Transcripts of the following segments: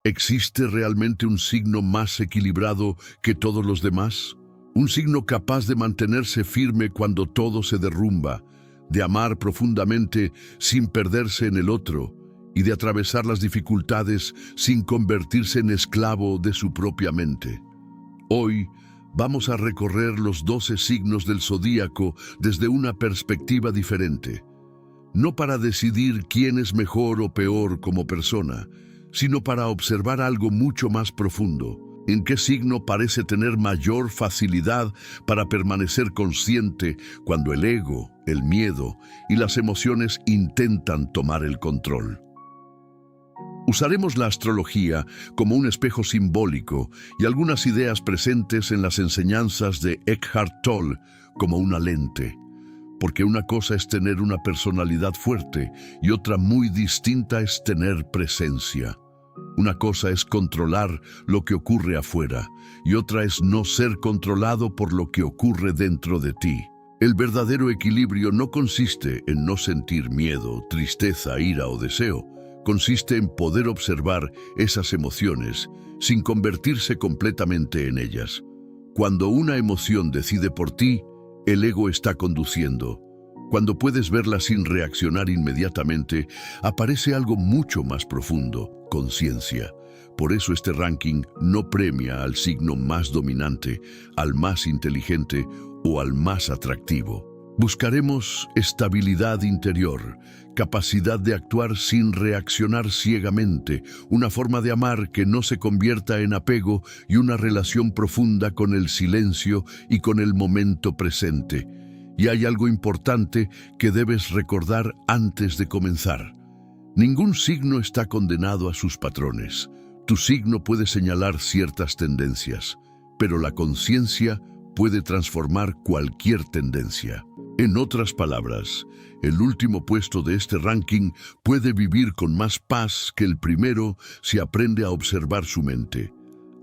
¿Existe realmente un signo más equilibrado que todos los demás? Un signo capaz de mantenerse firme cuando todo se derrumba, de amar profundamente sin perderse en el otro y de atravesar las dificultades sin convertirse en esclavo de su propia mente. Hoy vamos a recorrer los 12 signos del zodíaco desde una perspectiva diferente, no para decidir quién es mejor o peor como persona, sino para observar algo mucho más profundo. ¿En qué signo parece tener mayor facilidad para permanecer consciente cuando el ego, el miedo y las emociones intentan tomar el control? Usaremos la astrología como un espejo simbólico y algunas ideas presentes en las enseñanzas de Eckhart Tolle como una lente, porque una cosa es tener una personalidad fuerte y otra muy distinta es tener presencia. Una cosa es controlar lo que ocurre afuera y otra es no ser controlado por lo que ocurre dentro de ti. El verdadero equilibrio no consiste en no sentir miedo, tristeza, ira o deseo. Consiste en poder observar esas emociones sin convertirse completamente en ellas. Cuando una emoción decide por ti, el ego está conduciendo. Cuando puedes verla sin reaccionar inmediatamente, aparece algo mucho más profundo: conciencia. Por eso este ranking no premia al signo más dominante, al más inteligente o al más atractivo. Buscaremos estabilidad interior, capacidad de actuar sin reaccionar ciegamente, una forma de amar que no se convierta en apego y una relación profunda con el silencio y con el momento presente. Y hay algo importante que debes recordar antes de comenzar. Ningún signo está condenado a sus patrones. Tu signo puede señalar ciertas tendencias, pero la conciencia puede transformar cualquier tendencia. En otras palabras, el último puesto de este ranking puede vivir con más paz que el primero si aprende a observar su mente.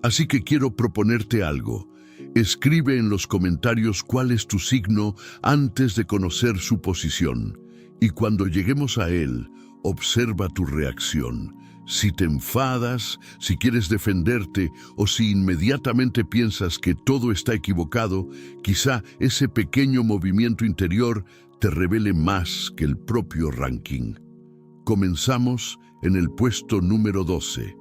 Así que quiero proponerte algo. Escribe en los comentarios cuál es tu signo antes de conocer su posición. Y cuando lleguemos a él, observa tu reacción. Si te enfadas, si quieres defenderte o si inmediatamente piensas que todo está equivocado, quizá ese pequeño movimiento interior te revele más que el propio ranking. Comenzamos en el puesto número 12,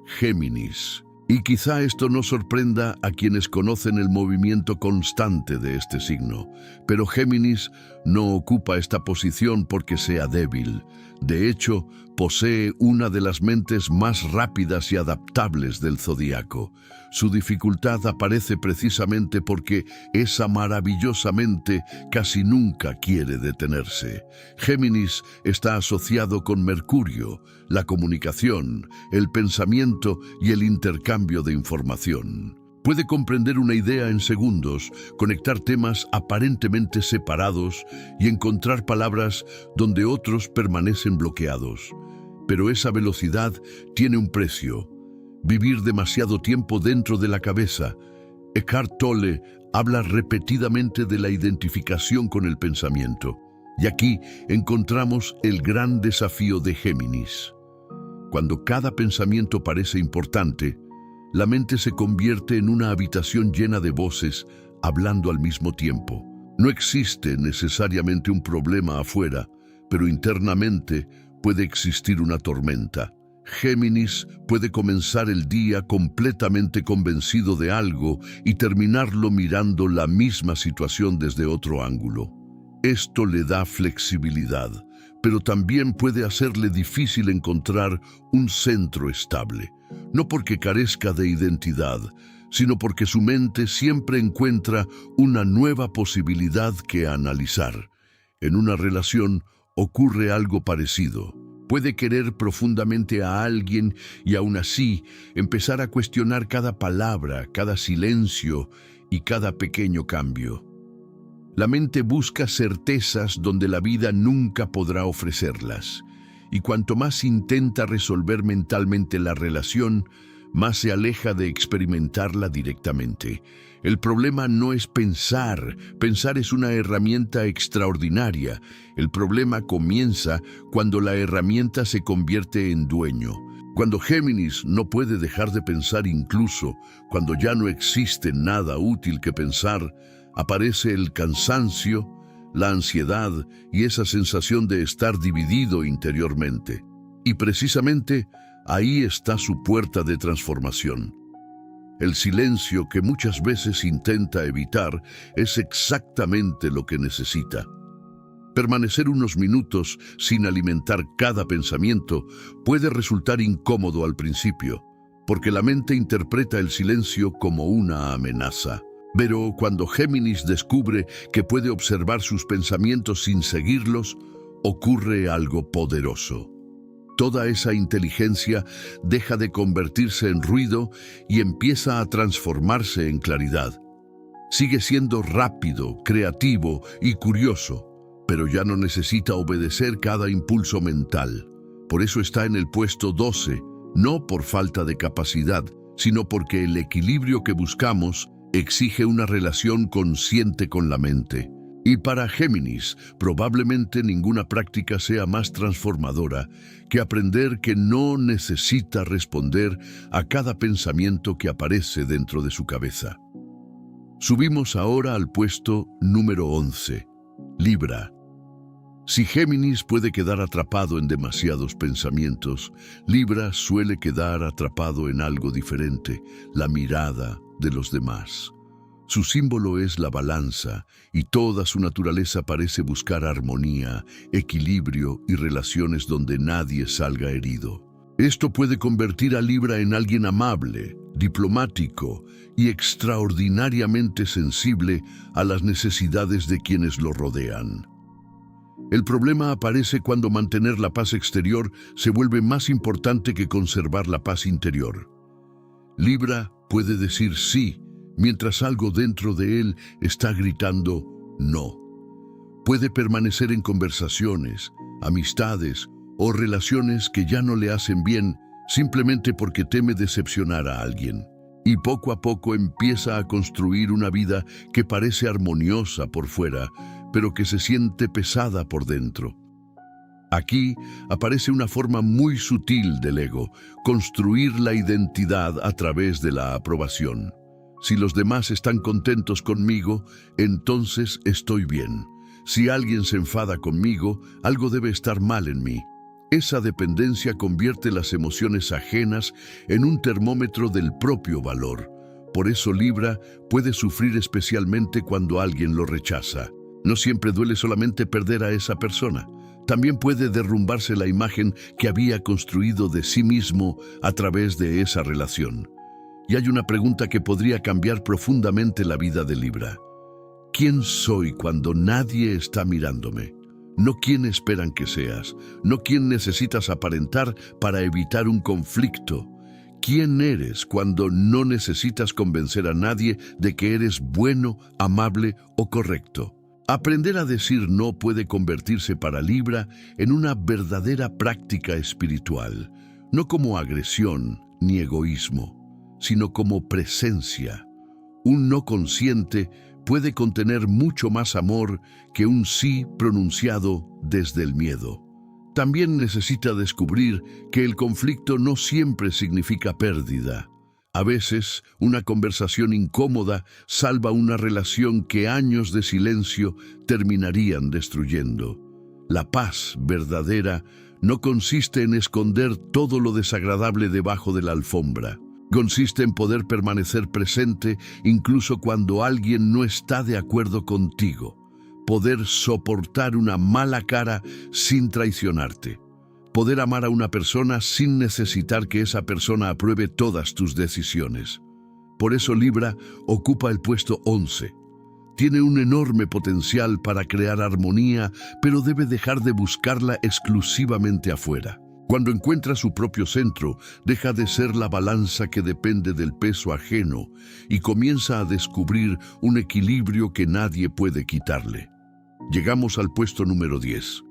Géminis. Y quizá esto no sorprenda a quienes conocen el movimiento constante de este signo, pero Géminis no ocupa esta posición porque sea débil. De hecho, posee una de las mentes más rápidas y adaptables del zodíaco. Su dificultad aparece precisamente porque esa maravillosamente casi nunca quiere detenerse. Géminis está asociado con Mercurio, la comunicación, el pensamiento y el intercambio de información. Puede comprender una idea en segundos, conectar temas aparentemente separados y encontrar palabras donde otros permanecen bloqueados. Pero esa velocidad tiene un precio: vivir demasiado tiempo dentro de la cabeza. Eckhart Tolle habla repetidamente de la identificación con el pensamiento. Y aquí encontramos el gran desafío de Géminis. Cuando cada pensamiento parece importante, la mente se convierte en una habitación llena de voces hablando al mismo tiempo. No existe necesariamente un problema afuera, pero internamente puede existir una tormenta. Géminis puede comenzar el día completamente convencido de algo y terminarlo mirando la misma situación desde otro ángulo. Esto le da flexibilidad, pero también puede hacerle difícil encontrar un centro estable. No porque carezca de identidad, sino porque su mente siempre encuentra una nueva posibilidad que analizar. En una relación ocurre algo parecido. Puede querer profundamente a alguien y aún así empezar a cuestionar cada palabra, cada silencio y cada pequeño cambio. La mente busca certezas donde la vida nunca podrá ofrecerlas. Y cuanto más intenta resolver mentalmente la relación, más se aleja de experimentarla directamente. El problema no es pensar. Pensar es una herramienta extraordinaria. El problema comienza cuando la herramienta se convierte en dueño. Cuando Géminis no puede dejar de pensar, incluso cuando ya no existe nada útil que pensar, aparece el cansancio, la ansiedad y esa sensación de estar dividido interiormente. Y precisamente ahí está su puerta de transformación. El silencio que muchas veces intenta evitar es exactamente lo que necesita. Permanecer unos minutos sin alimentar cada pensamiento puede resultar incómodo al principio, porque la mente interpreta el silencio como una amenaza. Pero cuando Géminis descubre que puede observar sus pensamientos sin seguirlos, ocurre algo poderoso. Toda esa inteligencia deja de convertirse en ruido y empieza a transformarse en claridad. Sigue siendo rápido, creativo y curioso, pero ya no necesita obedecer cada impulso mental. Por eso está en el puesto 12, no por falta de capacidad, sino porque el equilibrio que buscamos exige una relación consciente con la mente. Y para Géminis, probablemente ninguna práctica sea más transformadora que aprender que no necesita responder a cada pensamiento que aparece dentro de su cabeza. Subimos ahora al puesto número 11, Libra. Si Géminis puede quedar atrapado en demasiados pensamientos, Libra suele quedar atrapado en algo diferente, la mirada de los demás. Su símbolo es la balanza y toda su naturaleza parece buscar armonía, equilibrio y relaciones donde nadie salga herido. Esto puede convertir a Libra en alguien amable, diplomático y extraordinariamente sensible a las necesidades de quienes lo rodean. El problema aparece cuando mantener la paz exterior se vuelve más importante que conservar la paz interior. Libra puede decir sí, mientras algo dentro de él está gritando no. Puede permanecer en conversaciones, amistades o relaciones que ya no le hacen bien simplemente porque teme decepcionar a alguien. Y poco a poco empieza a construir una vida que parece armoniosa por fuera, pero que se siente pesada por dentro. Aquí aparece una forma muy sutil del ego, construir la identidad a través de la aprobación. Si los demás están contentos conmigo, entonces estoy bien. Si alguien se enfada conmigo, algo debe estar mal en mí. Esa dependencia convierte las emociones ajenas en un termómetro del propio valor. Por eso Libra puede sufrir especialmente cuando alguien lo rechaza. No siempre duele solamente perder a esa persona. También puede derrumbarse la imagen que había construido de sí mismo a través de esa relación. Y hay una pregunta que podría cambiar profundamente la vida de Libra. ¿Quién soy cuando nadie está mirándome? No quién esperan que seas, no quién necesitas aparentar para evitar un conflicto. ¿Quién eres cuando no necesitas convencer a nadie de que eres bueno, amable o correcto? Aprender a decir no puede convertirse para Libra en una verdadera práctica espiritual, no como agresión ni egoísmo, sino como presencia. Un no consciente puede contener mucho más amor que un sí pronunciado desde el miedo. También necesita descubrir que el conflicto no siempre significa pérdida. A veces, una conversación incómoda salva una relación que años de silencio terminarían destruyendo. La paz verdadera no consiste en esconder todo lo desagradable debajo de la alfombra. Consiste en poder permanecer presente incluso cuando alguien no está de acuerdo contigo. Poder soportar una mala cara sin traicionarte. Poder amar a una persona sin necesitar que esa persona apruebe todas tus decisiones. Por eso Libra ocupa el puesto 11. Tiene un enorme potencial para crear armonía, pero debe dejar de buscarla exclusivamente afuera. Cuando encuentra su propio centro, deja de ser la balanza que depende del peso ajeno y comienza a descubrir un equilibrio que nadie puede quitarle. Llegamos al puesto número 10.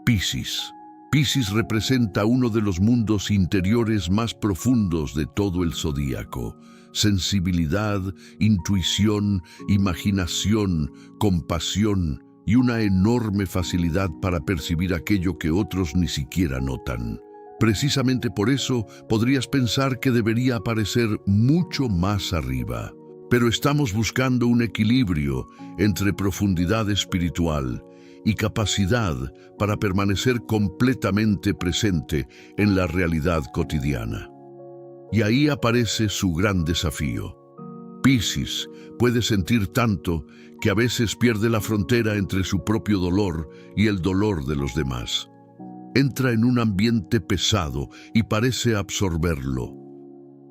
Piscis. Piscis representa uno de los mundos interiores más profundos de todo el zodíaco. Sensibilidad, intuición, imaginación, compasión y una enorme facilidad para percibir aquello que otros ni siquiera notan. Precisamente por eso podrías pensar que debería aparecer mucho más arriba. Pero estamos buscando un equilibrio entre profundidad espiritual y capacidad para permanecer completamente presente en la realidad cotidiana. Y ahí aparece su gran desafío. Piscis puede sentir tanto que a veces pierde la frontera entre su propio dolor y el dolor de los demás. Entra en un ambiente pesado y parece absorberlo.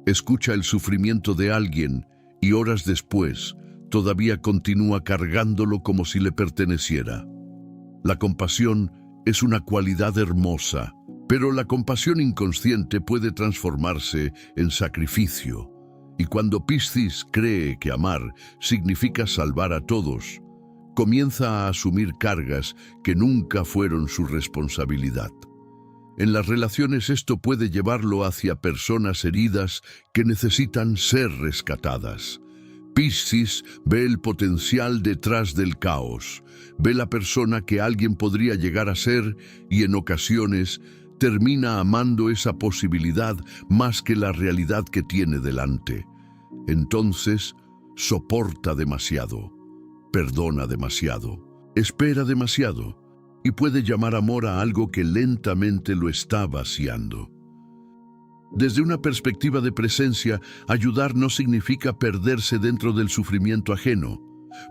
Escucha el sufrimiento de alguien y horas después todavía continúa cargándolo como si le perteneciera. La compasión es una cualidad hermosa, pero la compasión inconsciente puede transformarse en sacrificio. Y cuando Piscis cree que amar significa salvar a todos, comienza a asumir cargas que nunca fueron su responsabilidad. En las relaciones esto puede llevarlo hacia personas heridas que necesitan ser rescatadas. Piscis ve el potencial detrás del caos, ve la persona que alguien podría llegar a ser y en ocasiones termina amando esa posibilidad más que la realidad que tiene delante. Entonces, soporta demasiado, perdona demasiado, espera demasiado y puede llamar amor a algo que lentamente lo está vaciando. Desde una perspectiva de presencia, ayudar no significa perderse dentro del sufrimiento ajeno.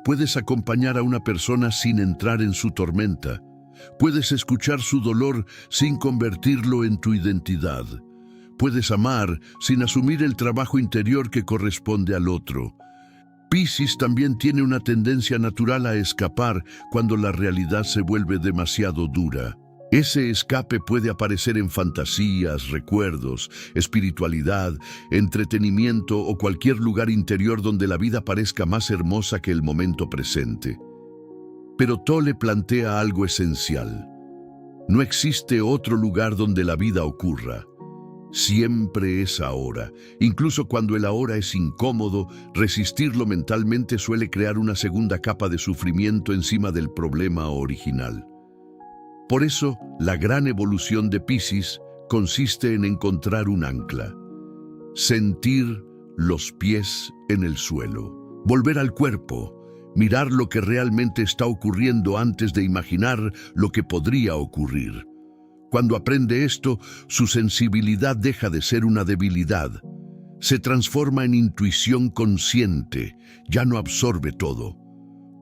Puedes acompañar a una persona sin entrar en su tormenta. Puedes escuchar su dolor sin convertirlo en tu identidad. Puedes amar sin asumir el trabajo interior que corresponde al otro. Piscis también tiene una tendencia natural a escapar cuando la realidad se vuelve demasiado dura. Ese escape puede aparecer en fantasías, recuerdos, espiritualidad, entretenimiento o cualquier lugar interior donde la vida parezca más hermosa que el momento presente. Pero Tolle plantea algo esencial. No existe otro lugar donde la vida ocurra. Siempre es ahora. Incluso cuando el ahora es incómodo, resistirlo mentalmente suele crear una segunda capa de sufrimiento encima del problema original. Por eso, la gran evolución de Piscis consiste en encontrar un ancla. Sentir los pies en el suelo. Volver al cuerpo. Mirar lo que realmente está ocurriendo antes de imaginar lo que podría ocurrir. Cuando aprende esto, su sensibilidad deja de ser una debilidad. Se transforma en intuición consciente, ya no absorbe todo.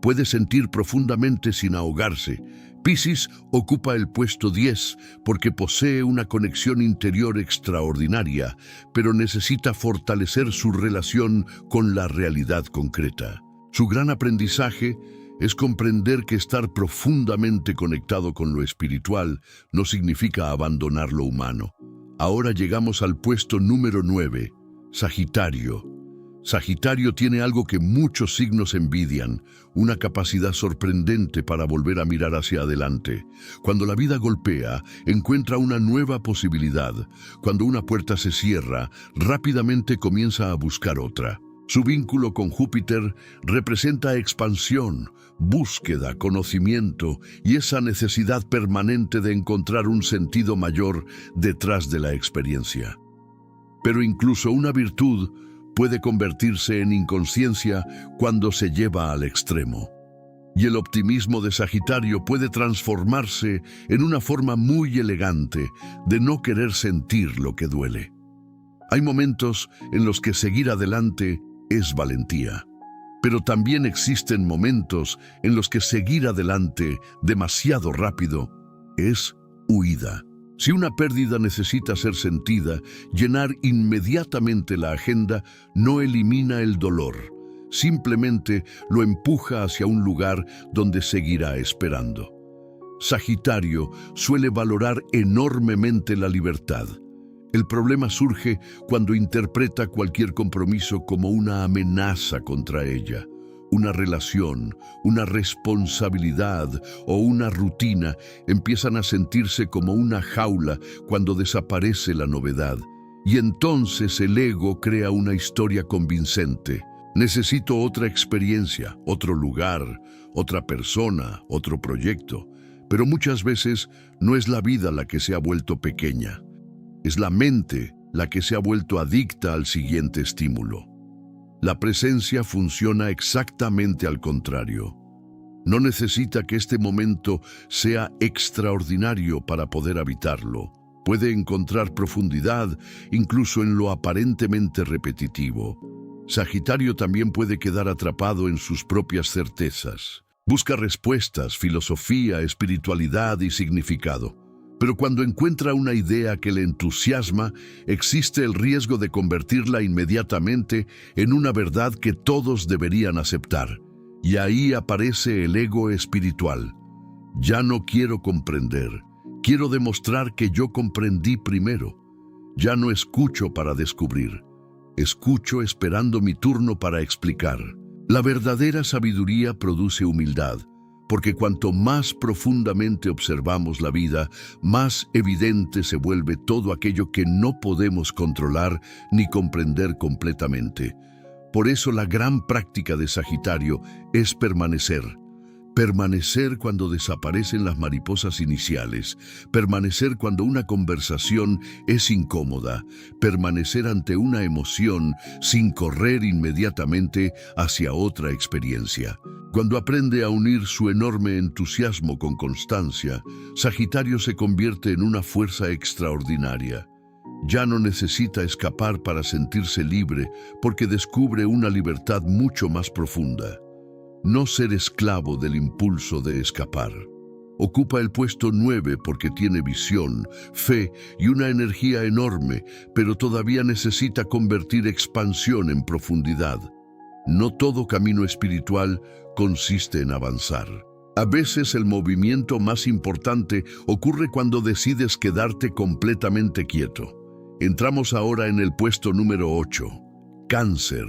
Puede sentir profundamente sin ahogarse. Piscis ocupa el puesto 10 porque posee una conexión interior extraordinaria, pero necesita fortalecer su relación con la realidad concreta. Su gran aprendizaje es comprender que estar profundamente conectado con lo espiritual no significa abandonar lo humano. Ahora llegamos al puesto número 9, Sagitario. Sagitario tiene algo que muchos signos envidian, una capacidad sorprendente para volver a mirar hacia adelante. Cuando la vida golpea, encuentra una nueva posibilidad. Cuando una puerta se cierra, rápidamente comienza a buscar otra. Su vínculo con Júpiter representa expansión, búsqueda, conocimiento y esa necesidad permanente de encontrar un sentido mayor detrás de la experiencia. Pero incluso una virtud puede convertirse en inconsciencia cuando se lleva al extremo. Y el optimismo de Sagitario puede transformarse en una forma muy elegante de no querer sentir lo que duele. Hay momentos en los que seguir adelante es valentía. Pero también existen momentos en los que seguir adelante demasiado rápido es huida. Si una pérdida necesita ser sentida, llenar inmediatamente la agenda no elimina el dolor, simplemente lo empuja hacia un lugar donde seguirá esperando. Sagitario suele valorar enormemente la libertad. El problema surge cuando interpreta cualquier compromiso como una amenaza contra ella. Una relación, una responsabilidad o una rutina empiezan a sentirse como una jaula cuando desaparece la novedad. Y entonces el ego crea una historia convincente. Necesito otra experiencia, otro lugar, otra persona, otro proyecto. Pero muchas veces no es la vida la que se ha vuelto pequeña. Es la mente la que se ha vuelto adicta al siguiente estímulo. La presencia funciona exactamente al contrario. No necesita que este momento sea extraordinario para poder habitarlo. Puede encontrar profundidad incluso en lo aparentemente repetitivo. Sagitario también puede quedar atrapado en sus propias certezas. Busca respuestas, filosofía, espiritualidad y significado. Pero cuando encuentra una idea que le entusiasma, existe el riesgo de convertirla inmediatamente en una verdad que todos deberían aceptar. Y ahí aparece el ego espiritual. Ya no quiero comprender. Quiero demostrar que yo comprendí primero. Ya no escucho para descubrir. Escucho esperando mi turno para explicar. La verdadera sabiduría produce humildad, porque cuanto más profundamente observamos la vida, más evidente se vuelve todo aquello que no podemos controlar ni comprender completamente. Por eso la gran práctica de Sagitario es permanecer. Permanecer cuando desaparecen las mariposas iniciales, permanecer cuando una conversación es incómoda, permanecer ante una emoción sin correr inmediatamente hacia otra experiencia. Cuando aprende a unir su enorme entusiasmo con constancia, Sagitario se convierte en una fuerza extraordinaria. Ya no necesita escapar para sentirse libre porque descubre una libertad mucho más profunda. No ser esclavo del impulso de escapar. Ocupa el puesto 9 porque tiene visión, fe y una energía enorme, pero todavía necesita convertir expansión en profundidad. No todo camino espiritual consiste en avanzar. A veces el movimiento más importante ocurre cuando decides quedarte completamente quieto. Entramos ahora en el puesto número 8, Cáncer.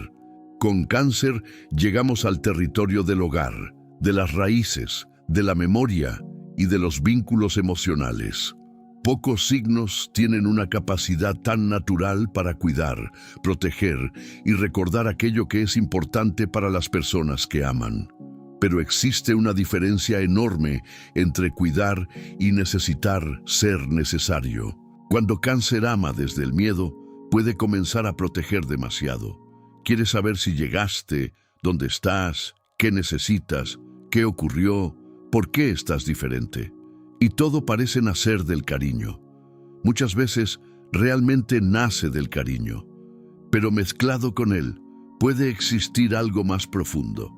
Con Cáncer llegamos al territorio del hogar, de las raíces, de la memoria y de los vínculos emocionales. Pocos signos tienen una capacidad tan natural para cuidar, proteger y recordar aquello que es importante para las personas que aman. Pero existe una diferencia enorme entre cuidar y necesitar ser necesario. Cuando Cáncer ama desde el miedo, puede comenzar a proteger demasiado. Quiere saber si llegaste, dónde estás, qué necesitas, qué ocurrió, por qué estás diferente. Y todo parece nacer del cariño. Muchas veces realmente nace del cariño, pero mezclado con él puede existir algo más profundo,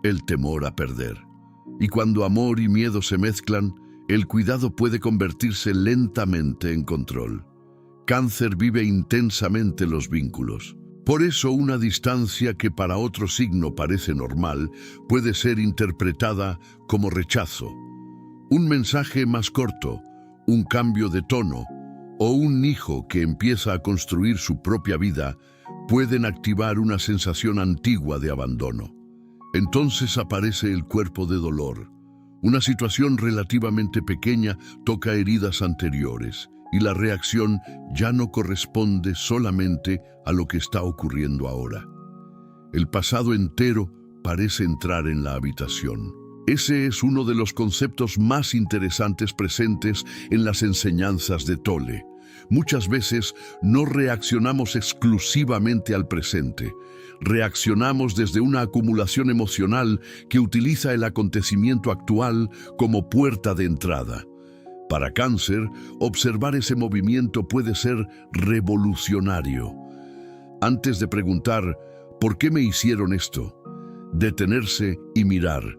el temor a perder. Y cuando amor y miedo se mezclan, el cuidado puede convertirse lentamente en control. Cáncer vive intensamente los vínculos. Por eso una distancia que para otro signo parece normal puede ser interpretada como rechazo. Un mensaje más corto, un cambio de tono o un hijo que empieza a construir su propia vida pueden activar una sensación antigua de abandono. Entonces aparece el cuerpo de dolor. Una situación relativamente pequeña toca heridas anteriores y la reacción ya no corresponde solamente a lo que está ocurriendo ahora. El pasado entero parece entrar en la habitación. Ese es uno de los conceptos más interesantes presentes en las enseñanzas de Tolle. Muchas veces no reaccionamos exclusivamente al presente. Reaccionamos desde una acumulación emocional que utiliza el acontecimiento actual como puerta de entrada. Para Cáncer, observar ese movimiento puede ser revolucionario. Antes de preguntar, ¿por qué me hicieron esto?, detenerse y mirar.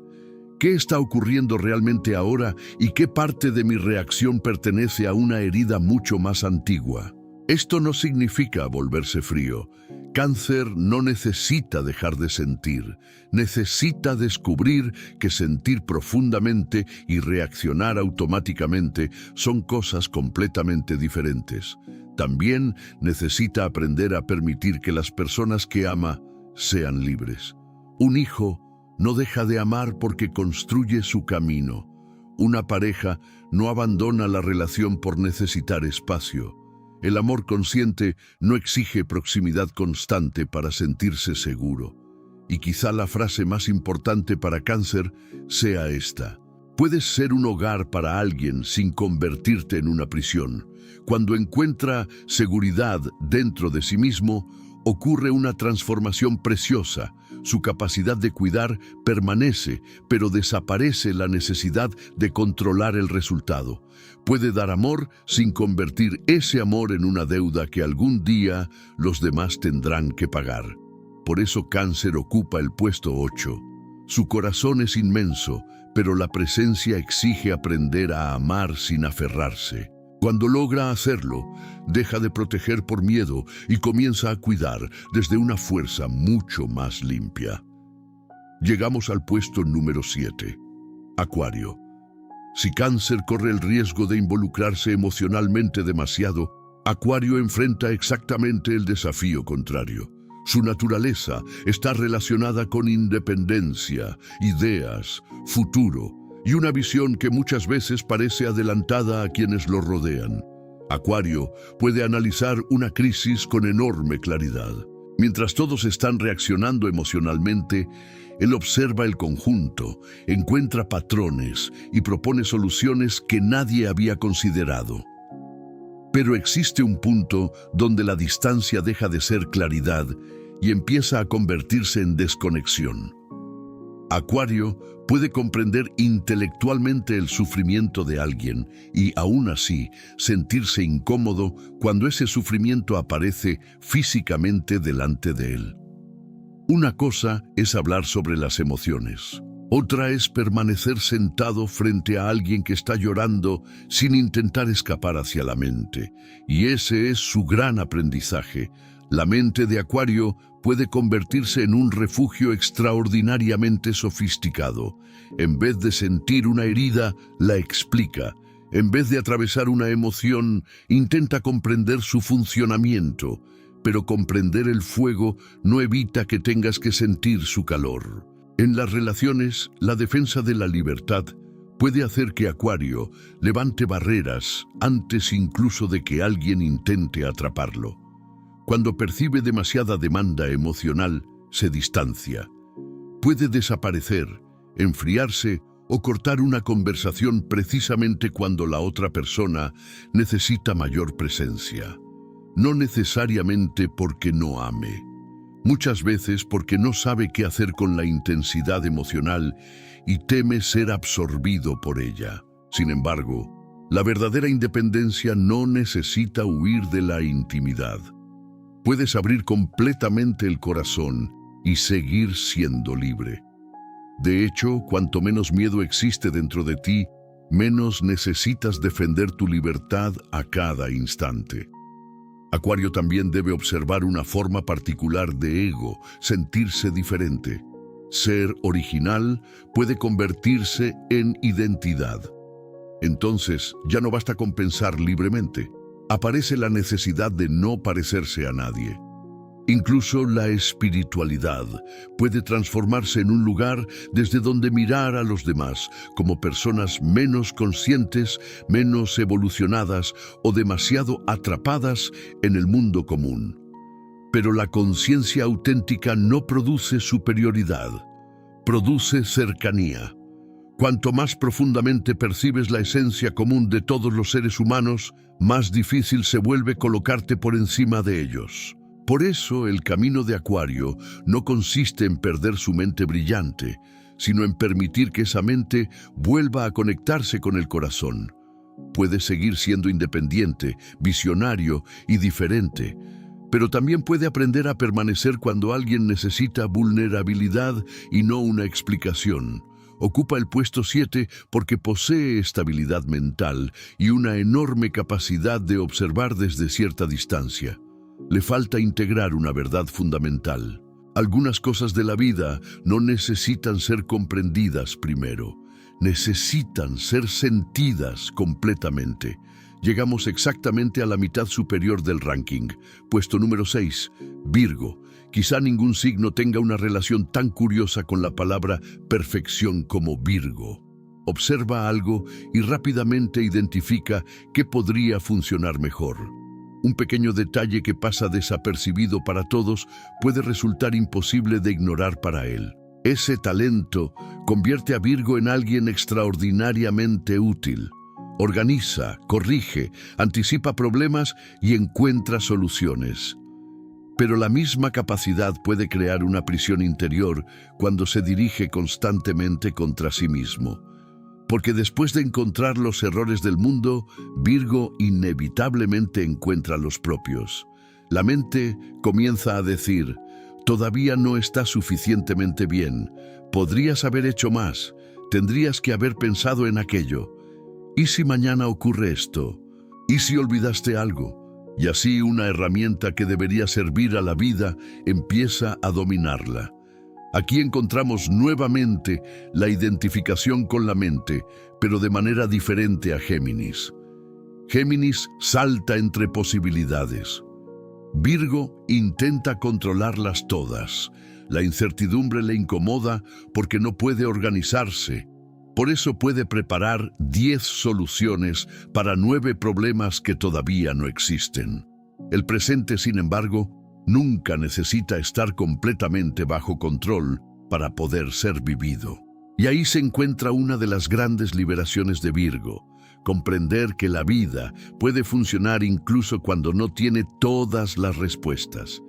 ¿Qué está ocurriendo realmente ahora y qué parte de mi reacción pertenece a una herida mucho más antigua? Esto no significa volverse frío. Cáncer no necesita dejar de sentir, necesita descubrir que sentir profundamente y reaccionar automáticamente son cosas completamente diferentes. También necesita aprender a permitir que las personas que ama sean libres. Un hijo no deja de amar porque construye su camino. Una pareja no abandona la relación por necesitar espacio. El amor consciente no exige proximidad constante para sentirse seguro. Y quizá la frase más importante para Cáncer sea esta: Puedes ser un hogar para alguien sin convertirte en una prisión. Cuando encuentra seguridad dentro de sí mismo, ocurre una transformación preciosa. Su capacidad de cuidar permanece, pero desaparece la necesidad de controlar el resultado. Puede dar amor sin convertir ese amor en una deuda que algún día los demás tendrán que pagar. Por eso Cáncer ocupa el puesto 8. Su corazón es inmenso, pero la presencia exige aprender a amar sin aferrarse. Cuando logra hacerlo, deja de proteger por miedo y comienza a cuidar desde una fuerza mucho más limpia. Llegamos al puesto número 7. Acuario. Si Cáncer corre el riesgo de involucrarse emocionalmente demasiado, Acuario enfrenta exactamente el desafío contrario. Su naturaleza está relacionada con independencia, ideas, futuro y una visión que muchas veces parece adelantada a quienes lo rodean. Acuario puede analizar una crisis con enorme claridad. Mientras todos están reaccionando emocionalmente, él observa el conjunto, encuentra patrones y propone soluciones que nadie había considerado. Pero existe un punto donde la distancia deja de ser claridad y empieza a convertirse en desconexión. Acuario puede comprender intelectualmente el sufrimiento de alguien y, aún así, sentirse incómodo cuando ese sufrimiento aparece físicamente delante de él. Una cosa es hablar sobre las emociones. Otra es permanecer sentado frente a alguien que está llorando sin intentar escapar hacia la mente. Y ese es su gran aprendizaje. La mente de Acuario puede convertirse en un refugio extraordinariamente sofisticado. En vez de sentir una herida, la explica. En vez de atravesar una emoción, intenta comprender su funcionamiento. Pero comprender el fuego no evita que tengas que sentir su calor. En las relaciones, la defensa de la libertad puede hacer que Acuario levante barreras antes incluso de que alguien intente atraparlo. Cuando percibe demasiada demanda emocional, se distancia. Puede desaparecer, enfriarse o cortar una conversación precisamente cuando la otra persona necesita mayor presencia. No necesariamente porque no ame. Muchas veces porque no sabe qué hacer con la intensidad emocional y teme ser absorbido por ella. Sin embargo, la verdadera independencia no necesita huir de la intimidad. Puedes abrir completamente el corazón y seguir siendo libre. De hecho, cuanto menos miedo existe dentro de ti, menos necesitas defender tu libertad a cada instante. Acuario también debe observar una forma particular de ego, sentirse diferente. Ser original puede convertirse en identidad. Entonces, ya no basta con pensar libremente. Aparece la necesidad de no parecerse a nadie. Incluso la espiritualidad puede transformarse en un lugar desde donde mirar a los demás como personas menos conscientes, menos evolucionadas o demasiado atrapadas en el mundo común. Pero la conciencia auténtica no produce superioridad, produce cercanía. Cuanto más profundamente percibes la esencia común de todos los seres humanos, más difícil se vuelve colocarte por encima de ellos. Por eso el camino de Acuario no consiste en perder su mente brillante, sino en permitir que esa mente vuelva a conectarse con el corazón. Puede seguir siendo independiente, visionario y diferente, pero también puede aprender a permanecer cuando alguien necesita vulnerabilidad y no una explicación. Ocupa el puesto 7 porque posee estabilidad mental y una enorme capacidad de observar desde cierta distancia. Le falta integrar una verdad fundamental. Algunas cosas de la vida no necesitan ser comprendidas primero, necesitan ser sentidas completamente. Llegamos exactamente a la mitad superior del ranking. Puesto número 6, Virgo. Quizá ningún signo tenga una relación tan curiosa con la palabra perfección como Virgo. Observa algo y rápidamente identifica qué podría funcionar mejor. Un pequeño detalle que pasa desapercibido para todos puede resultar imposible de ignorar para él. Ese talento convierte a Virgo en alguien extraordinariamente útil. Organiza, corrige, anticipa problemas y encuentra soluciones. Pero la misma capacidad puede crear una prisión interior cuando se dirige constantemente contra sí mismo. Porque después de encontrar los errores del mundo, Virgo inevitablemente encuentra los propios. La mente comienza a decir: todavía no está suficientemente bien, podrías haber hecho más, tendrías que haber pensado en aquello. ¿Y si mañana ocurre esto? ¿Y si olvidaste algo? Y así una herramienta que debería servir a la vida empieza a dominarla. Aquí encontramos nuevamente la identificación con la mente, pero de manera diferente a Géminis. Géminis salta entre posibilidades. Virgo intenta controlarlas todas. La incertidumbre le incomoda porque no puede organizarse. Por eso puede preparar 10 soluciones para 9 problemas que todavía no existen. El presente, sin embargo, nunca necesita estar completamente bajo control para poder ser vivido. Y ahí se encuentra una de las grandes liberaciones de Virgo: comprender que la vida puede funcionar incluso cuando no tiene todas las respuestas.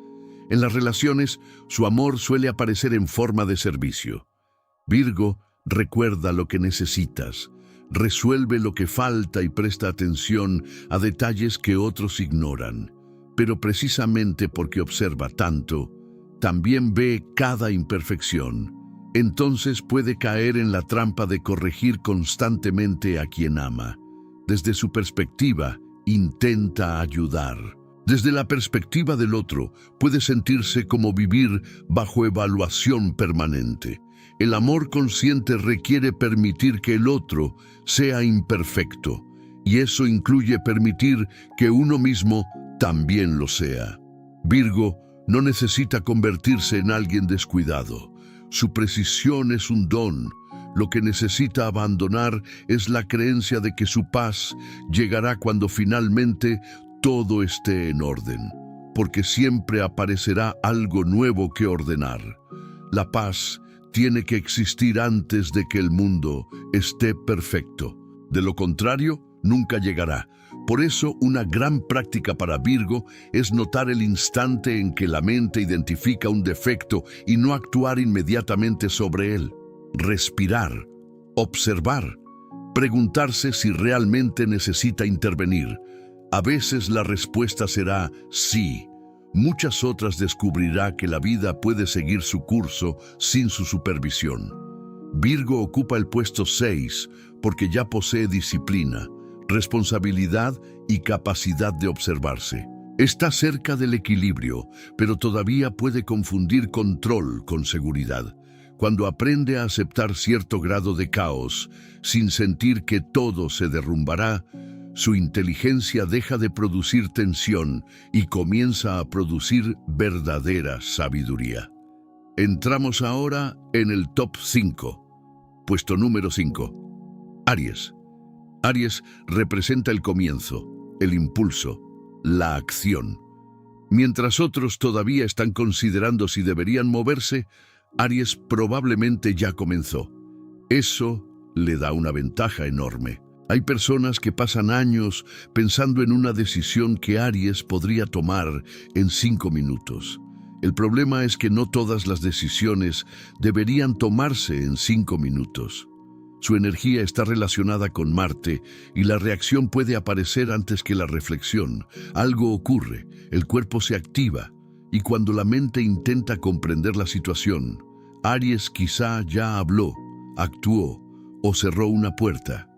En las relaciones, su amor suele aparecer en forma de servicio. Virgo recuerda lo que necesitas, resuelve lo que falta y presta atención a detalles que otros ignoran. Pero precisamente porque observa tanto, también ve cada imperfección. Entonces puede caer en la trampa de corregir constantemente a quien ama. Desde su perspectiva, intenta ayudar. Desde la perspectiva del otro, puede sentirse como vivir bajo evaluación permanente. El amor consciente requiere permitir que el otro sea imperfecto, y eso incluye permitir que uno mismo también lo sea. Virgo no necesita convertirse en alguien descuidado. Su precisión es un don. Lo que necesita abandonar es la creencia de que su paz llegará cuando finalmente todo esté en orden, porque siempre aparecerá algo nuevo que ordenar. La paz tiene que existir antes de que el mundo esté perfecto. De lo contrario, nunca llegará. Por eso, una gran práctica para Virgo es notar el instante en que la mente identifica un defecto y no actuar inmediatamente sobre él. Respirar, observar, preguntarse si realmente necesita intervenir. A veces la respuesta será sí. Muchas otras descubrirá que la vida puede seguir su curso sin su supervisión. Virgo ocupa el puesto 6 porque ya posee disciplina, responsabilidad y capacidad de observarse. Está cerca del equilibrio, pero todavía puede confundir control con seguridad. Cuando aprende a aceptar cierto grado de caos, sin sentir que todo se derrumbará, su inteligencia deja de producir tensión y comienza a producir verdadera sabiduría. Entramos ahora en el top 5. Puesto número 5. Aries. Aries representa el comienzo, el impulso, la acción. Mientras otros todavía están considerando si deberían moverse, Aries probablemente ya comenzó. Eso le da una ventaja enorme. Hay personas que pasan años pensando en una decisión que Aries podría tomar en 5 minutos. El problema es que no todas las decisiones deberían tomarse en 5 minutos. Su energía está relacionada con Marte y la reacción puede aparecer antes que la reflexión. Algo ocurre, el cuerpo se activa y cuando la mente intenta comprender la situación, Aries quizá ya habló, actuó o cerró una puerta.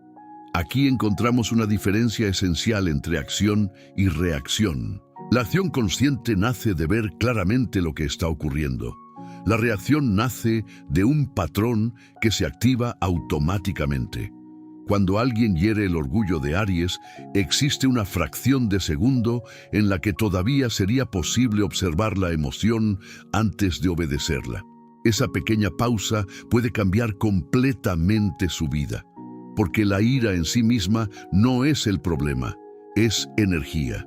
Aquí encontramos una diferencia esencial entre acción y reacción. La acción consciente nace de ver claramente lo que está ocurriendo. La reacción nace de un patrón que se activa automáticamente. Cuando alguien hiere el orgullo de Aries, existe una fracción de segundo en la que todavía sería posible observar la emoción antes de obedecerla. Esa pequeña pausa puede cambiar completamente su vida, porque la ira en sí misma no es el problema, es energía.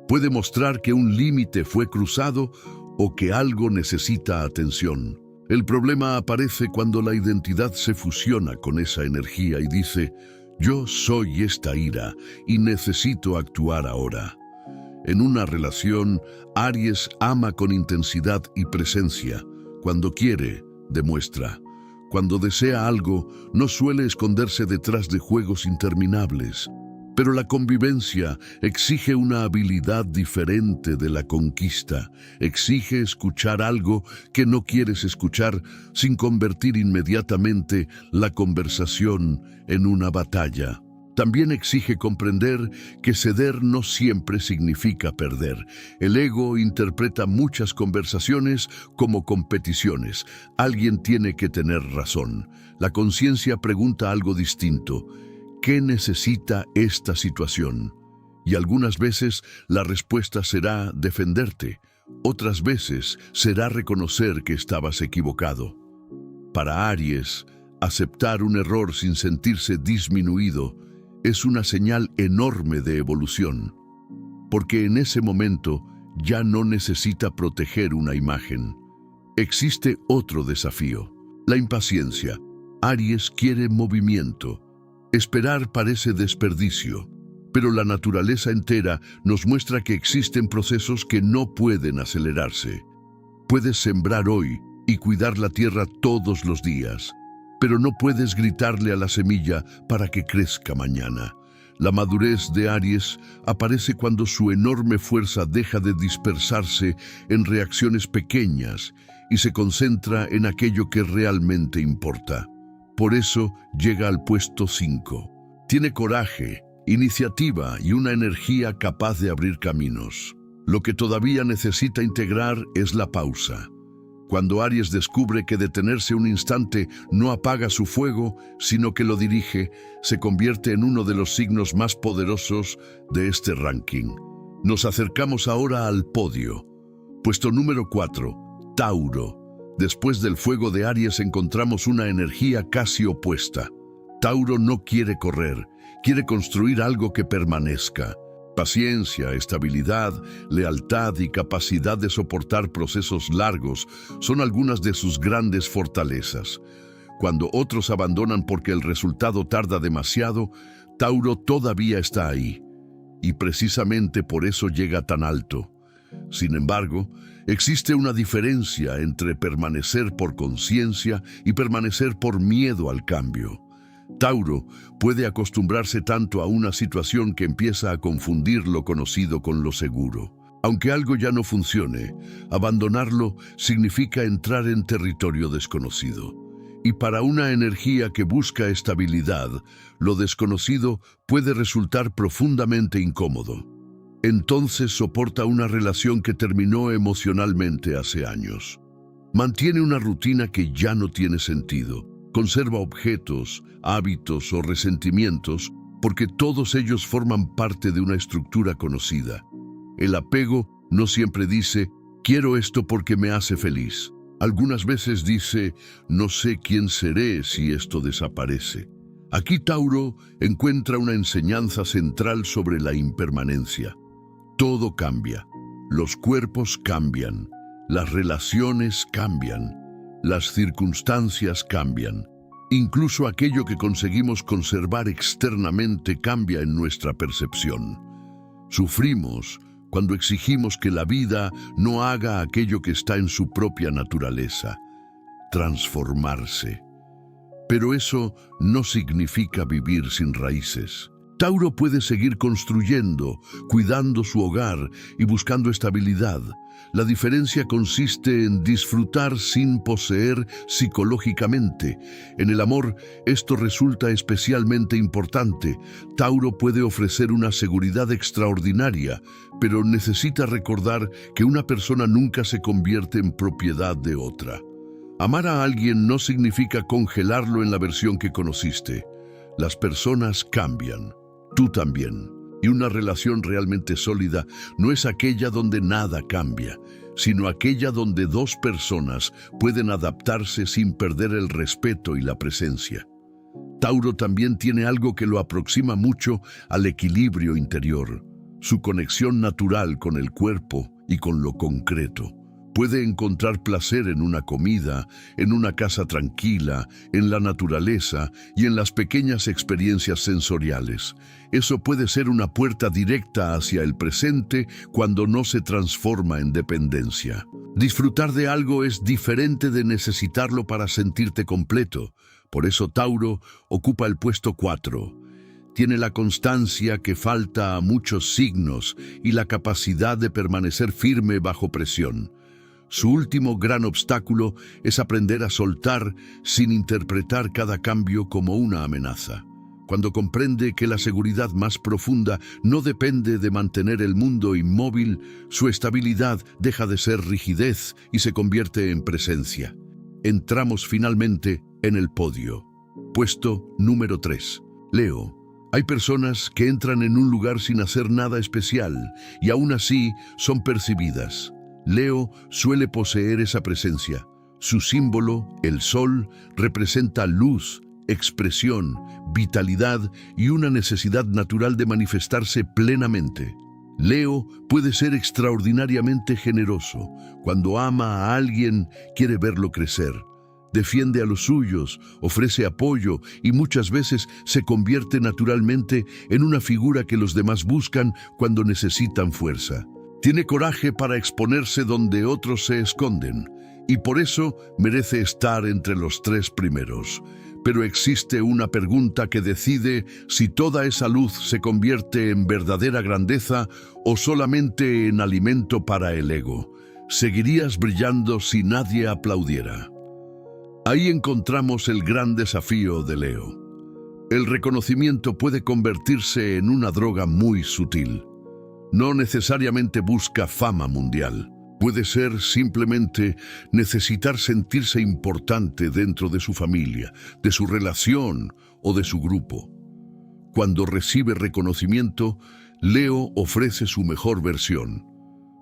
Puede mostrar que un límite fue cruzado o que algo necesita atención. El problema aparece cuando la identidad se fusiona con esa energía y dice, yo soy esta ira y necesito actuar ahora. En una relación, Aries ama con intensidad y presencia. Cuando quiere, demuestra. Cuando desea algo, no suele esconderse detrás de juegos interminables. Pero la convivencia exige una habilidad diferente de la conquista. Exige escuchar algo que no quieres escuchar sin convertir inmediatamente la conversación en una batalla. También exige comprender que ceder no siempre significa perder. El ego interpreta muchas conversaciones como competiciones. Alguien tiene que tener razón. La conciencia pregunta algo distinto. ¿Qué necesita esta situación? Y algunas veces la respuesta será defenderte. Otras veces será reconocer que estabas equivocado. Para Aries, aceptar un error sin sentirse disminuido es una señal enorme de evolución, porque en ese momento ya no necesita proteger una imagen. Existe otro desafío, la impaciencia. Aries quiere movimiento. Esperar parece desperdicio, pero la naturaleza entera nos muestra que existen procesos que no pueden acelerarse. Puedes sembrar hoy y cuidar la tierra todos los días, pero no puedes gritarle a la semilla para que crezca mañana. La madurez de Aries aparece cuando su enorme fuerza deja de dispersarse en reacciones pequeñas y se concentra en aquello que realmente importa. Por eso llega al puesto 5. Tiene coraje, iniciativa y una energía capaz de abrir caminos. Lo que todavía necesita integrar es la pausa. Cuando Aries descubre que detenerse un instante no apaga su fuego, sino que lo dirige, se convierte en uno de los signos más poderosos de este ranking. Nos acercamos ahora al podio. Puesto número 4, Tauro. Después del fuego de Aries encontramos una energía casi opuesta. Tauro no quiere correr, quiere construir algo que permanezca. Paciencia, estabilidad, lealtad y capacidad de soportar procesos largos son algunas de sus grandes fortalezas. Cuando otros abandonan porque el resultado tarda demasiado, Tauro todavía está ahí. Y precisamente por eso llega tan alto. Sin embargo, existe una diferencia entre permanecer por conciencia y permanecer por miedo al cambio. Tauro puede acostumbrarse tanto a una situación que empieza a confundir lo conocido con lo seguro. Aunque algo ya no funcione, abandonarlo significa entrar en territorio desconocido. Y para una energía que busca estabilidad, lo desconocido puede resultar profundamente incómodo. Entonces soporta una relación que terminó emocionalmente hace años. Mantiene una rutina que ya no tiene sentido. Conserva objetos, hábitos o resentimientos porque todos ellos forman parte de una estructura conocida. El apego no siempre dice, quiero esto porque me hace feliz. Algunas veces dice, no sé quién seré si esto desaparece. Aquí Tauro encuentra una enseñanza central sobre la impermanencia. Todo cambia, los cuerpos cambian, las relaciones cambian, las circunstancias cambian. Incluso aquello que conseguimos conservar externamente cambia en nuestra percepción. Sufrimos cuando exigimos que la vida no haga aquello que está en su propia naturaleza, transformarse. Pero eso no significa vivir sin raíces. Tauro puede seguir construyendo, cuidando su hogar y buscando estabilidad. La diferencia consiste en disfrutar sin poseer psicológicamente. En el amor, esto resulta especialmente importante. Tauro puede ofrecer una seguridad extraordinaria, pero necesita recordar que una persona nunca se convierte en propiedad de otra. Amar a alguien no significa congelarlo en la versión que conociste. Las personas cambian. Tú también. Y una relación realmente sólida no es aquella donde nada cambia, sino aquella donde dos personas pueden adaptarse sin perder el respeto y la presencia. Tauro también tiene algo que lo aproxima mucho al equilibrio interior, su conexión natural con el cuerpo y con lo concreto. Puede encontrar placer en una comida, en una casa tranquila, en la naturaleza y en las pequeñas experiencias sensoriales. Eso puede ser una puerta directa hacia el presente cuando no se transforma en dependencia. Disfrutar de algo es diferente de necesitarlo para sentirte completo. Por eso Tauro ocupa el puesto 4. Tiene la constancia que falta a muchos signos y la capacidad de permanecer firme bajo presión. Su último gran obstáculo es aprender a soltar sin interpretar cada cambio como una amenaza. Cuando comprende que la seguridad más profunda no depende de mantener el mundo inmóvil, su estabilidad deja de ser rigidez y se convierte en presencia. Entramos finalmente en el podio. Puesto número 3. Leo. Hay personas que entran en un lugar sin hacer nada especial y aún así son percibidas. Leo suele poseer esa presencia. Su símbolo, el sol, representa luz, expresión, vitalidad y una necesidad natural de manifestarse plenamente. Leo puede ser extraordinariamente generoso. Cuando ama a alguien, quiere verlo crecer. Defiende a los suyos, ofrece apoyo y muchas veces se convierte naturalmente en una figura que los demás buscan cuando necesitan fuerza. Tiene coraje para exponerse donde otros se esconden y por eso merece estar entre los 3 primeros. Pero existe una pregunta que decide si toda esa luz se convierte en verdadera grandeza o solamente en alimento para el ego. ¿Seguirías brillando si nadie aplaudiera? Ahí encontramos el gran desafío de Leo. El reconocimiento puede convertirse en una droga muy sutil. No necesariamente busca fama mundial. Puede ser simplemente necesitar sentirse importante dentro de su familia, de su relación o de su grupo. Cuando recibe reconocimiento, Leo ofrece su mejor versión.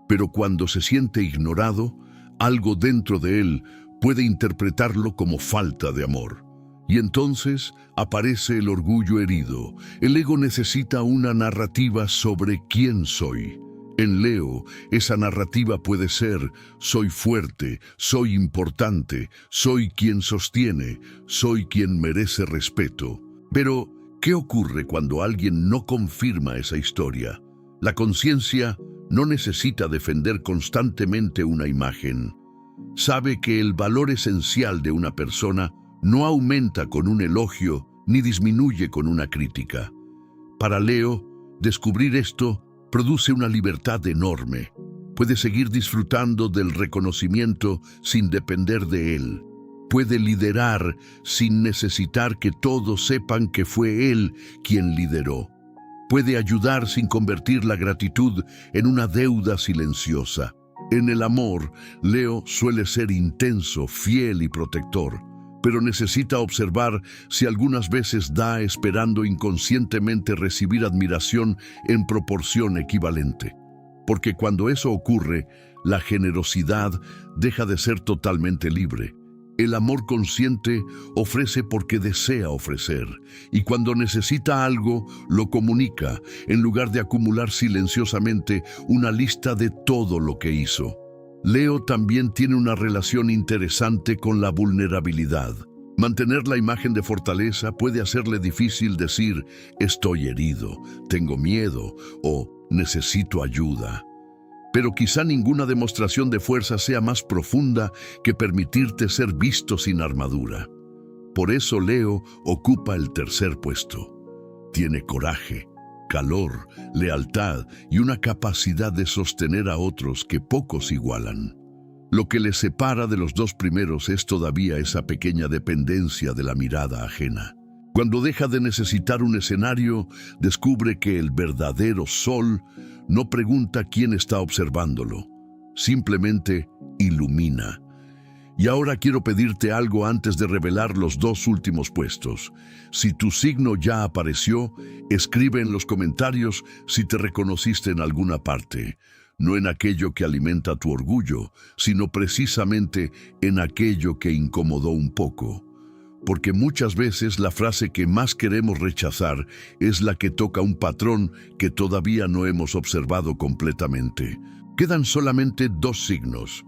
Pero cuando se siente ignorado, algo dentro de él puede interpretarlo como falta de amor. Y entonces aparece el orgullo herido. El ego necesita una narrativa sobre quién soy. En Leo, esa narrativa puede ser: soy fuerte, soy importante, soy quien sostiene, soy quien merece respeto. Pero, ¿qué ocurre cuando alguien no confirma esa historia? La conciencia no necesita defender constantemente una imagen. Sabe que el valor esencial de una persona no aumenta con un elogio ni disminuye con una crítica. Para Leo, descubrir esto produce una libertad enorme. Puede seguir disfrutando del reconocimiento sin depender de él. Puede liderar sin necesitar que todos sepan que fue él quien lideró. Puede ayudar sin convertir la gratitud en una deuda silenciosa. En el amor, Leo suele ser intenso, fiel y protector, pero necesita observar si algunas veces da esperando inconscientemente recibir admiración en proporción equivalente. Porque cuando eso ocurre, la generosidad deja de ser totalmente libre. El amor consciente ofrece porque desea ofrecer, y cuando necesita algo, lo comunica, en lugar de acumular silenciosamente una lista de todo lo que hizo. Leo también tiene una relación interesante con la vulnerabilidad. Mantener la imagen de fortaleza puede hacerle difícil decir: estoy herido, tengo miedo o necesito ayuda. Pero quizá ninguna demostración de fuerza sea más profunda que permitirte ser visto sin armadura. Por eso Leo ocupa el 3er puesto. Tiene coraje, calor, lealtad y una capacidad de sostener a otros que pocos igualan. Lo que le separa de los 2 primeros es todavía esa pequeña dependencia de la mirada ajena. Cuando deja de necesitar un escenario, descubre que el verdadero sol no pregunta quién está observándolo, simplemente ilumina. Y ahora quiero pedirte algo antes de revelar los 2 últimos puestos. Si tu signo ya apareció, escribe en los comentarios si te reconociste en alguna parte. No en aquello que alimenta tu orgullo, sino precisamente en aquello que incomodó un poco. Porque muchas veces la frase que más queremos rechazar es la que toca un patrón que todavía no hemos observado completamente. Quedan solamente 2 signos.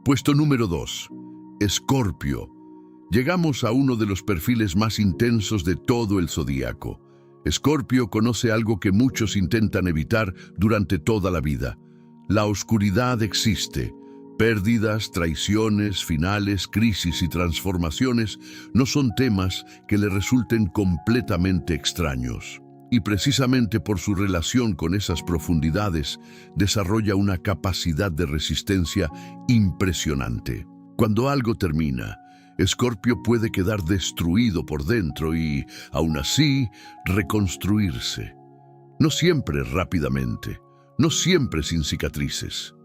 Puesto número 2. Escorpio. Llegamos a uno de los perfiles más intensos de todo el zodíaco. Escorpio conoce algo que muchos intentan evitar durante toda la vida. La oscuridad existe. Pérdidas, traiciones, finales, crisis y transformaciones no son temas que le resulten completamente extraños. Y precisamente por su relación con esas profundidades, desarrolla una capacidad de resistencia impresionante. Cuando algo termina, Escorpio puede quedar destruido por dentro y, aún así, reconstruirse. No siempre rápidamente, no siempre sin cicatrices,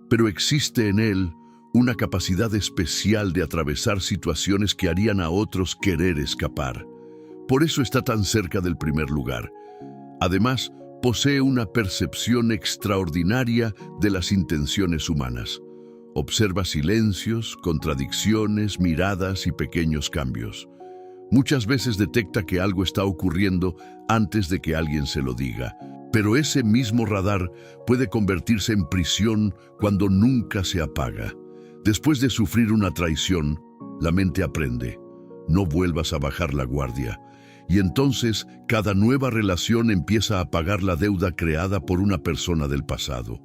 pero existe en él una capacidad especial de atravesar situaciones que harían a otros querer escapar. Por eso está tan cerca del primer lugar. Además, posee una percepción extraordinaria de las intenciones humanas. Observa silencios, contradicciones, miradas y pequeños cambios. Muchas veces detecta que algo está ocurriendo antes de que alguien se lo diga. Pero ese mismo radar puede convertirse en prisión cuando nunca se apaga. Después de sufrir una traición, la mente aprende: no vuelvas a bajar la guardia. Y entonces, cada nueva relación empieza a pagar la deuda creada por una persona del pasado.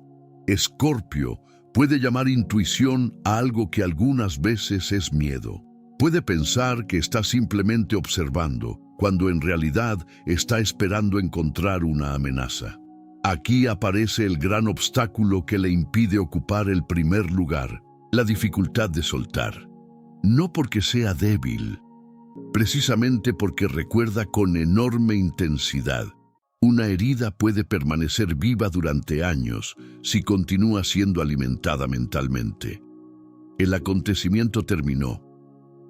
Escorpio puede llamar intuición a algo que algunas veces es miedo. Puede pensar que está simplemente observando, cuando en realidad está esperando encontrar una amenaza. Aquí aparece el gran obstáculo que le impide ocupar el primer lugar: la dificultad de soltar. No porque sea débil, precisamente porque recuerda con enorme intensidad. Una herida puede permanecer viva durante años si continúa siendo alimentada mentalmente. El acontecimiento terminó,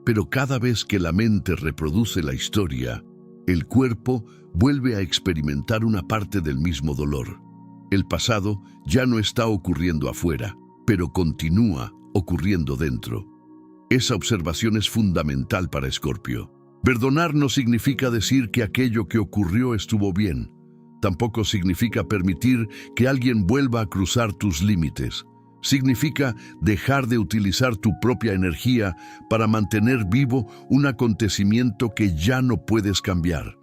pero cada vez que la mente reproduce la historia, el cuerpo vuelve a experimentar una parte del mismo dolor. El pasado ya no está ocurriendo afuera, pero continúa ocurriendo dentro. Esa observación es fundamental para Escorpio. Perdonar no significa decir que aquello que ocurrió estuvo bien. Tampoco significa permitir que alguien vuelva a cruzar tus límites. Significa dejar de utilizar tu propia energía para mantener vivo un acontecimiento que ya no puedes cambiar.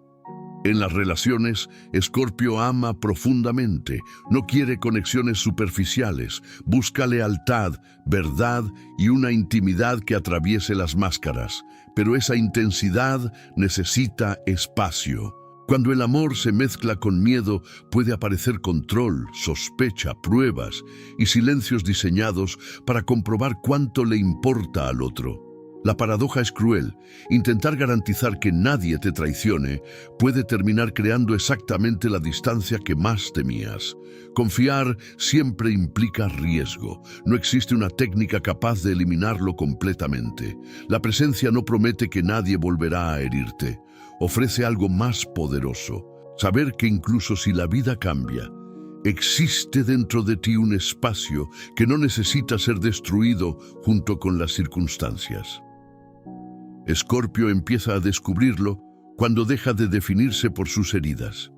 En las relaciones, Escorpio ama profundamente, no quiere conexiones superficiales, busca lealtad, verdad y una intimidad que atraviese las máscaras. Pero esa intensidad necesita espacio. Cuando el amor se mezcla con miedo, puede aparecer control, sospecha, pruebas y silencios diseñados para comprobar cuánto le importa al otro. La paradoja es cruel. Intentar garantizar que nadie te traicione puede terminar creando exactamente la distancia que más temías. Confiar siempre implica riesgo. No existe una técnica capaz de eliminarlo completamente. La presencia no promete que nadie volverá a herirte. Ofrece algo más poderoso: saber que incluso si la vida cambia, existe dentro de ti un espacio que no necesita ser destruido junto con las circunstancias. Escorpio empieza a descubrirlo cuando deja de definirse por sus heridas.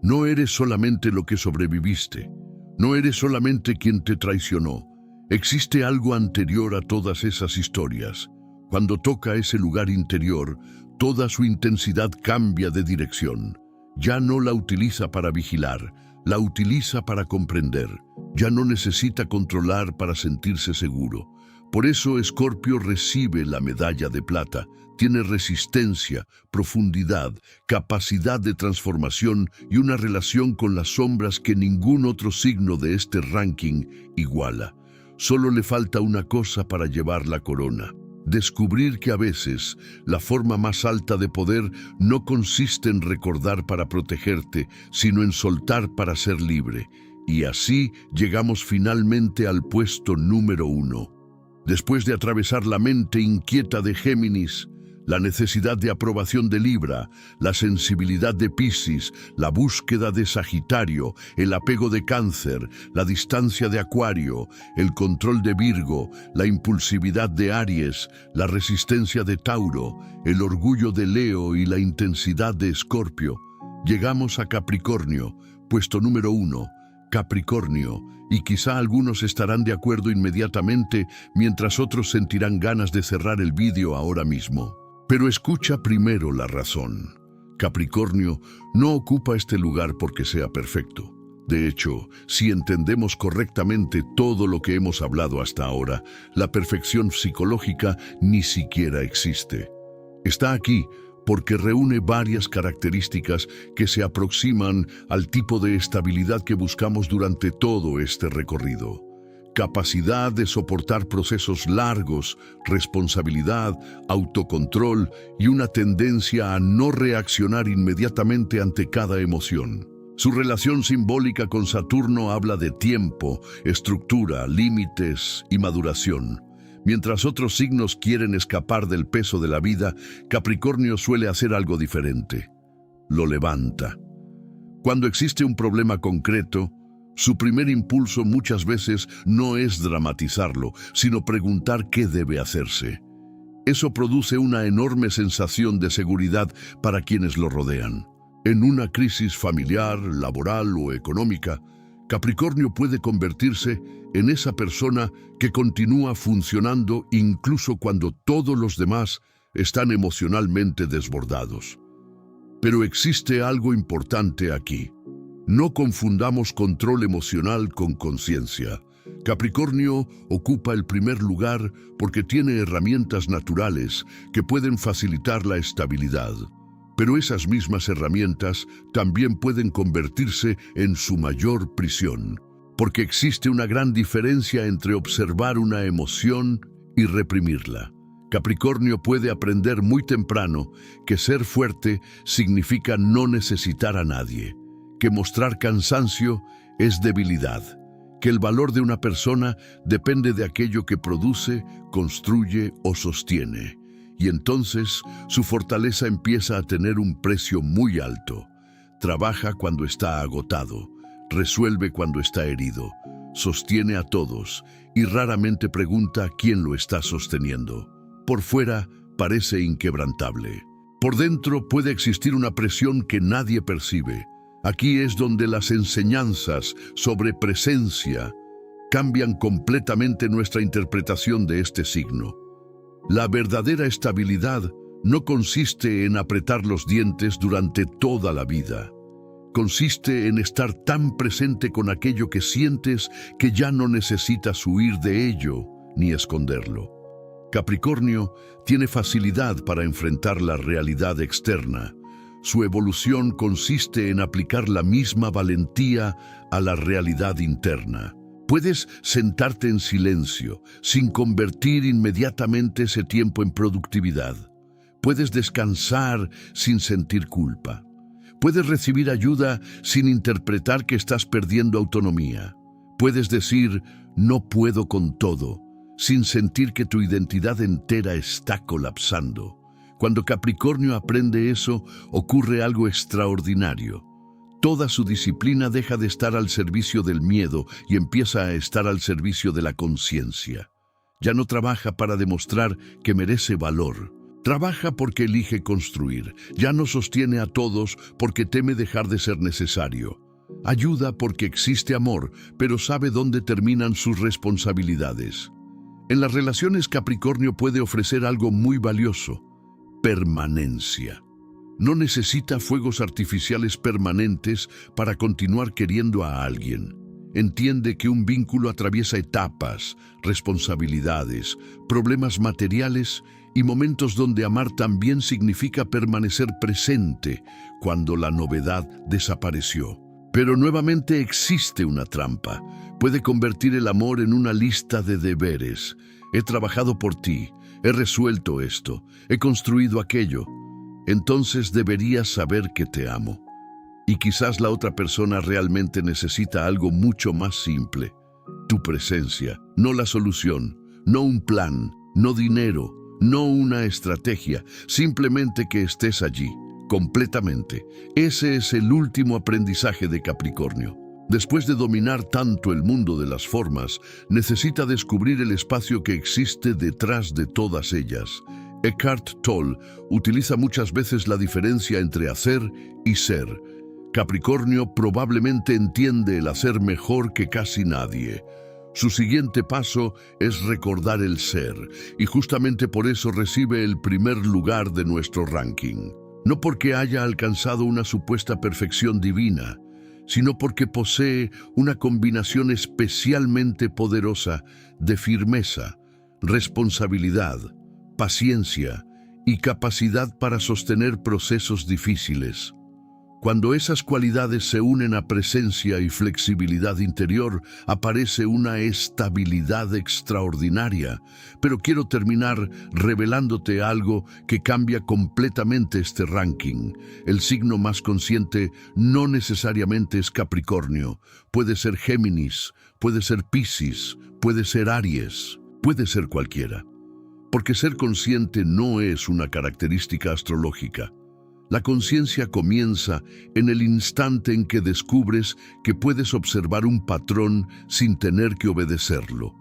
No eres solamente lo que sobreviviste. No eres solamente quien te traicionó. Existe algo anterior a todas esas historias. Cuando toca ese lugar interior, toda su intensidad cambia de dirección. Ya no la utiliza para vigilar, la utiliza para comprender. Ya no necesita controlar para sentirse seguro. Por eso Escorpio recibe la medalla de plata. Tiene resistencia, profundidad, capacidad de transformación y una relación con las sombras que ningún otro signo de este ranking iguala. Solo le falta una cosa para llevar la corona: descubrir que a veces la forma más alta de poder no consiste en recordar para protegerte, sino en soltar para ser libre. Y así llegamos finalmente al puesto número 1. Después de atravesar la mente inquieta de Géminis, la necesidad de aprobación de Libra, la sensibilidad de Piscis, la búsqueda de Sagitario, el apego de Cáncer, la distancia de Acuario, el control de Virgo, la impulsividad de Aries, la resistencia de Tauro, el orgullo de Leo y la intensidad de Escorpio, llegamos a Capricornio, puesto número 1, Capricornio, y quizá algunos estarán de acuerdo inmediatamente, mientras otros sentirán ganas de cerrar el vídeo ahora mismo. Pero escucha primero la razón. Capricornio no ocupa este lugar porque sea perfecto. De hecho, si entendemos correctamente todo lo que hemos hablado hasta ahora, la perfección psicológica ni siquiera existe. Está aquí porque reúne varias características que se aproximan al tipo de estabilidad que buscamos durante todo este recorrido. Capacidad de soportar procesos largos, responsabilidad, autocontrol y una tendencia a no reaccionar inmediatamente ante cada emoción. Su relación simbólica con Saturno habla de tiempo, estructura, límites y maduración. Mientras otros signos quieren escapar del peso de la vida, Capricornio suele hacer algo diferente. Lo levanta. Cuando existe un problema concreto, su primer impulso muchas veces no es dramatizarlo, sino preguntar qué debe hacerse. Eso produce una enorme sensación de seguridad para quienes lo rodean. En una crisis familiar, laboral o económica, Capricornio puede convertirse en esa persona que continúa funcionando incluso cuando todos los demás están emocionalmente desbordados. Pero existe algo importante aquí. No confundamos control emocional con conciencia. Capricornio ocupa el primer lugar porque tiene herramientas naturales que pueden facilitar la estabilidad. Pero esas mismas herramientas también pueden convertirse en su mayor prisión, porque existe una gran diferencia entre observar una emoción y reprimirla. Capricornio puede aprender muy temprano que ser fuerte significa no necesitar a nadie, que mostrar cansancio es debilidad, que el valor de una persona depende de aquello que produce, construye o sostiene. Y entonces su fortaleza empieza a tener un precio muy alto. Trabaja cuando está agotado, resuelve cuando está herido, sostiene a todos y raramente pregunta quién lo está sosteniendo. Por fuera parece inquebrantable. Por dentro puede existir una presión que nadie percibe. Aquí es donde las enseñanzas sobre presencia cambian completamente nuestra interpretación de este signo. La verdadera estabilidad no consiste en apretar los dientes durante toda la vida. Consiste en estar tan presente con aquello que sientes que ya no necesitas huir de ello ni esconderlo. Capricornio tiene facilidad para enfrentar la realidad externa. Su evolución consiste en aplicar la misma valentía a la realidad interna. Puedes sentarte en silencio, sin convertir inmediatamente ese tiempo en productividad. Puedes descansar sin sentir culpa. Puedes recibir ayuda sin interpretar que estás perdiendo autonomía. Puedes decir, no puedo con todo, sin sentir que tu identidad entera está colapsando. Cuando Capricornio aprende eso, ocurre algo extraordinario. Toda su disciplina deja de estar al servicio del miedo y empieza a estar al servicio de la conciencia. Ya no trabaja para demostrar que merece valor. Trabaja porque elige construir. Ya no sostiene a todos porque teme dejar de ser necesario. Ayuda porque existe amor, pero sabe dónde terminan sus responsabilidades. En las relaciones, Capricornio puede ofrecer algo muy valioso: permanencia. No necesita fuegos artificiales permanentes para continuar queriendo a alguien. Entiende que un vínculo atraviesa etapas, responsabilidades, problemas materiales y momentos donde amar también significa permanecer presente cuando la novedad desapareció. Pero nuevamente existe una trampa. Puede convertir el amor en una lista de deberes. He trabajado por ti, he resuelto esto, he construido aquello. Entonces deberías saber que te amo. Y quizás la otra persona realmente necesita algo mucho más simple: tu presencia, no la solución, no un plan, no dinero, no una estrategia, simplemente que estés allí, completamente. Ese es el último aprendizaje de Capricornio. Después de dominar tanto el mundo de las formas, necesita descubrir el espacio que existe detrás de todas ellas. Eckhart Tolle utiliza muchas veces la diferencia entre hacer y ser. Capricornio probablemente entiende el hacer mejor que casi nadie. Su siguiente paso es recordar el ser, y justamente por eso recibe el primer lugar de nuestro ranking. No porque haya alcanzado una supuesta perfección divina, sino porque posee una combinación especialmente poderosa de firmeza, responsabilidad, paciencia y capacidad para sostener procesos difíciles. Cuando esas cualidades se unen a presencia y flexibilidad interior, aparece una estabilidad extraordinaria. Pero quiero terminar revelándote algo que cambia completamente este ranking. El signo más consciente no necesariamente es Capricornio. Puede ser Géminis, puede ser Piscis, puede ser Aries, puede ser cualquiera. Porque ser consciente no es una característica astrológica. La conciencia comienza en el instante en que descubres que puedes observar un patrón sin tener que obedecerlo.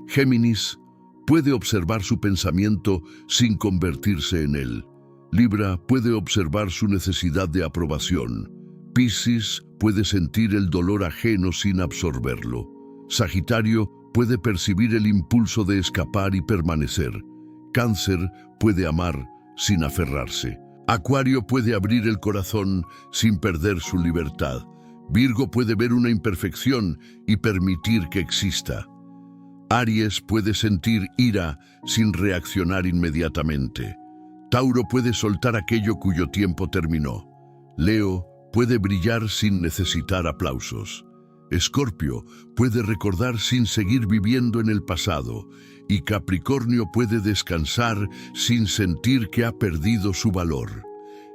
Géminis puede observar su pensamiento sin convertirse en él. Libra puede observar su necesidad de aprobación. Piscis puede sentir el dolor ajeno sin absorberlo. Sagitario puede percibir el impulso de escapar y permanecer. Cáncer puede amar sin aferrarse. Acuario puede abrir el corazón sin perder su libertad. Virgo puede ver una imperfección y permitir que exista. Aries puede sentir ira sin reaccionar inmediatamente. Tauro puede soltar aquello cuyo tiempo terminó. Leo puede brillar sin necesitar aplausos. Escorpio puede recordar sin seguir viviendo en el pasado. Y Capricornio puede descansar sin sentir que ha perdido su valor.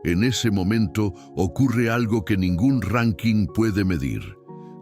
En ese momento ocurre algo que ningún ranking puede medir.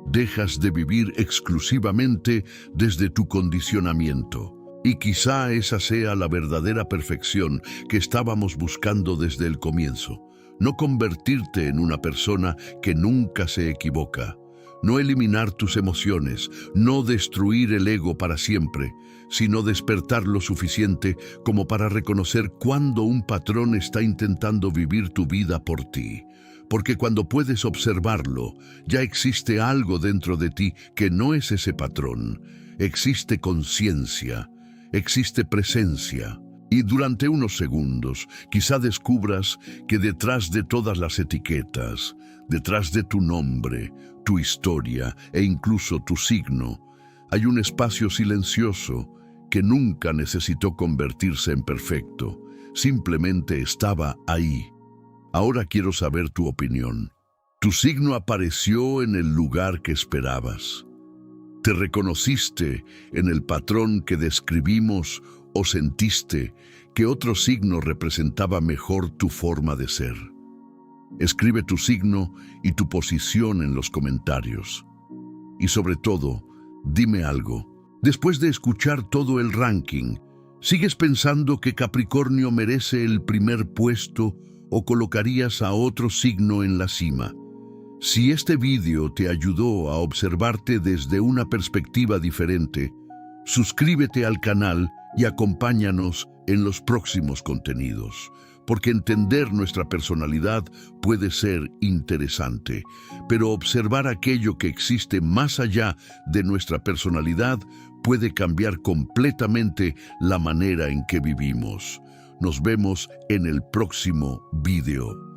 Dejas de vivir exclusivamente desde tu condicionamiento. Y quizá esa sea la verdadera perfección que estábamos buscando desde el comienzo. No convertirte en una persona que nunca se equivoca. No eliminar tus emociones, no destruir el ego para siempre, sino despertar lo suficiente como para reconocer cuándo un patrón está intentando vivir tu vida por ti. Porque cuando puedes observarlo, ya existe algo dentro de ti que no es ese patrón. Existe conciencia, existe presencia. Y durante unos segundos, quizá descubras que detrás de todas las etiquetas, detrás de tu nombre, tu historia e incluso tu signo, hay un espacio silencioso que nunca necesitó convertirse en perfecto, simplemente estaba ahí. Ahora quiero saber tu opinión. ¿Tu signo apareció en el lugar que esperabas? ¿Te reconociste en el patrón que describimos o sentiste que otro signo representaba mejor tu forma de ser? Escribe tu signo y tu posición en los comentarios. Y sobre todo, dime algo. Después de escuchar todo el ranking, ¿sigues pensando que Capricornio merece el primer puesto o colocarías a otro signo en la cima? Si este vídeo te ayudó a observarte desde una perspectiva diferente, suscríbete al canal y acompáñanos en los próximos contenidos, porque entender nuestra personalidad puede ser interesante, pero observar aquello que existe más allá de nuestra personalidad puede cambiar completamente la manera en que vivimos. Nos vemos en el próximo video.